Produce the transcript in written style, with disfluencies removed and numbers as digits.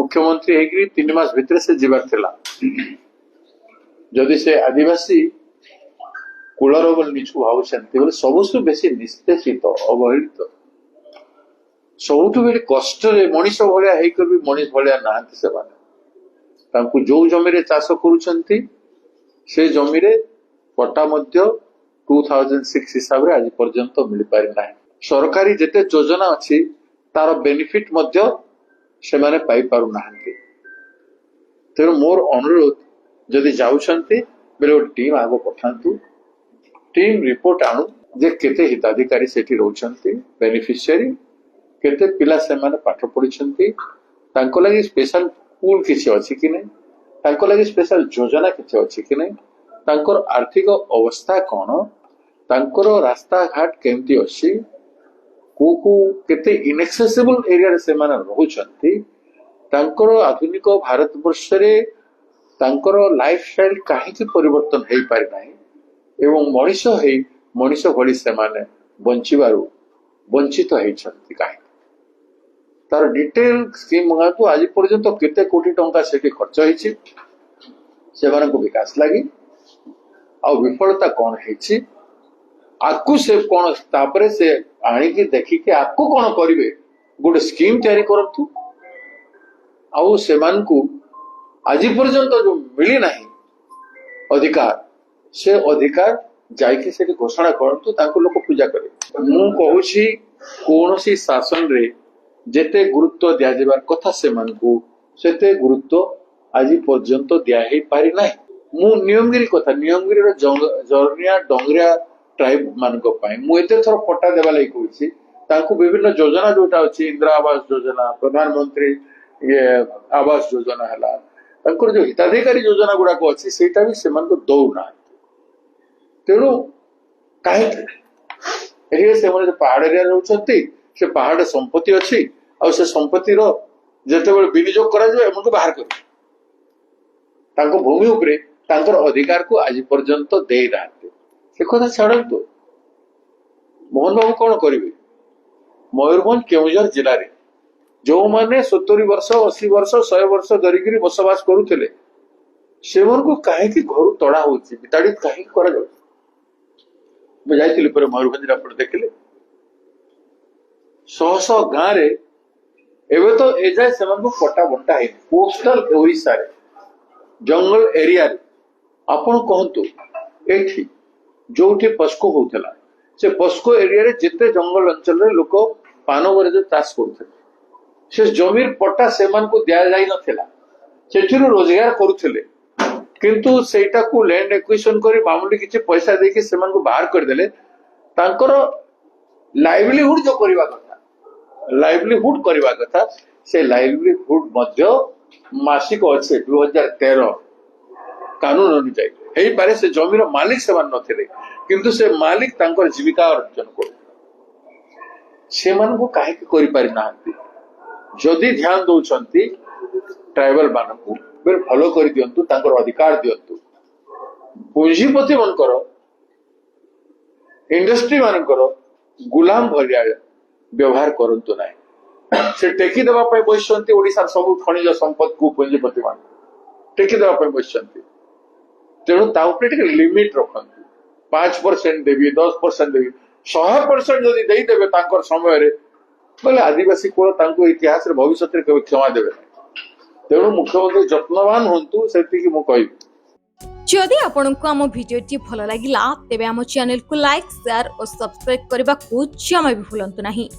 मुख्यमंत्री होगी 3 मास भितर से जीवार थिला जदि से आदिवासी कूलर बोल निजु भावुं सबुठ बेसी निस्तेषित अवहेलित सबुठ बेले कष्ट मनीष भाया होकर भी मनीष भाया नहांती से जो जमी चाष करुछंती से जमी पट्टा 2006 हिसाब से आज पर्यंत मिल पारि ना सरकारी जेते योजना अच्छी तार बेनिफिट से माने पाई पारु नाहंती तेणु मोर अनुरोध जदि जाउछंती बेले गोटे टीम आगो पठांतु टीम रिपोर्ट आणु जे केते हिताधिकारी सेठी रहउछंती बेनिफिशियरी केते पिला से माने पाठ पढिछंती तांको लागि स्पेशल पूल किछि अछि कि नै तांको लागि स्पेशल योजना किछि अछि कि नै तांकर आर्थिक अवस्था कोन तांकर रास्ता घाट केमती अछि को केते इनएक्सेसिबल एरिया रे से माने रहउछंती तांकर आधुनिक भारत वर्ष रे तांकर लाइफस्टाइल काहे कि परिवर्तन हेई पारि नाही एवं मनीष भली से माने बंचिबारु वंचित हेइछंती काहे तार डिटेल स्कीम मंगातु आज पर्यंत केते कोटी टंका सेठी खर्च हेछि से मानक विकास लागि आ विफलता कोन हेछि आकु से कोन तापरे से आणी की देखि के आकु कोन करिवे गोटे स्कीम तयारी करतु आ से मानकु आज पर्यंत जो मिली नाही अधिकार से अधिकार जाइके से घोषणा करतु तांको लोक पूजा करे मु कहूछि कोनोसी शासन रे जेते गुरुत्व दिया जेबार कथा से मानकु सेते गुरुत्व आज पर्यंत दिया हे पारि नाही मु नियमगिरी कथा नियमगिरी रो जर्निया डंगरिया ट्राइब मानक पाई मु एते थोर पट्टा देबा लागि कहूछि तांको विभिन्न योजना जोटा अछि इंदिरा आवास योजना प्रधानमंत्री ये आवास योजना हला तांकर जो हिताधिकारी योजना गुडा को अछि सेटा भी से मानको दौ ना तेणु कहीं से पहाड़ एरिया रहउछंती से पहाड़ संपत्ति अच्छी और से संपत्ति जिते विनियोग कर बाहर कर भूमि उपरे अधिकार को आज पर्यंत दे ना से कथा छाड़ू मोहन बाबू कौन करेंगे मयूरभंज केउझर जिले में जो माने 70 वर्ष 80 वर्ष 100 वर्ष धरिकी बसवास करुले से कहीं घर तड़ा हो विताड़ित कहीं जाइली मयूरभंज आप देखिले शह शह गाँव रे एवं तो एजाए से पट्टा बंटा है कोस्टल ओडिशा रे जंगल एरिया रे आपण कहतु एठी जोठी पस्को होउथला से पस्को एरिया रे जिते जंगल अंचल रे लोक पान गरे चाष करुथे से जमीर पट्टा से मान को दिया जाई नथिला सेठिरु रोजगार करुथिले किंतु सेटा को लैंड एक्विजिशन करी मामूली किछि पैसा देके से मान को बाहर कर देले तांकर लाइवलीहुड जो करबा कथा से लाइवलीहुड मध्य मासिक अच्छे 2013 कानून अनुसार हेई पारे से जमीर मालिक से मान नथिले किंतु से मालिक तांकर जीविका अर्जन कर से मान को काहे के करि पारि नाहंती जदि ध्यान दउछंती ट्राइबल मानकू भलो कर दियंतु तांकर अधिकार दियंतु पुंजीपति मनकर इंडस्ट्री मानकर गुलाम भलिया व्यवहार करंतु नाही से टेकी देबा पय बसंती ओडिसा सब खनिज संपद को पुंजीपति मान टेकी देबा पय बसंती तेणु ता ऊपर टिके लिमिट रखंतु 5% देबी 10% देबी 100% जदि देई देबे तांकर समय रे बोले आदिवासी कोल तांको इतिहास रे भविष्य रे केबे क्षमा देबे तेणु मुख्यमंत्री जत्नवान होंतु सेति कि मु कहिबी जदि आपनको आम भिडियोटी भल लागिला तेबे आम चैनल को लाइक शेयर और सब्सक्राइब करबा को जमा भी भूलंतु नहीं।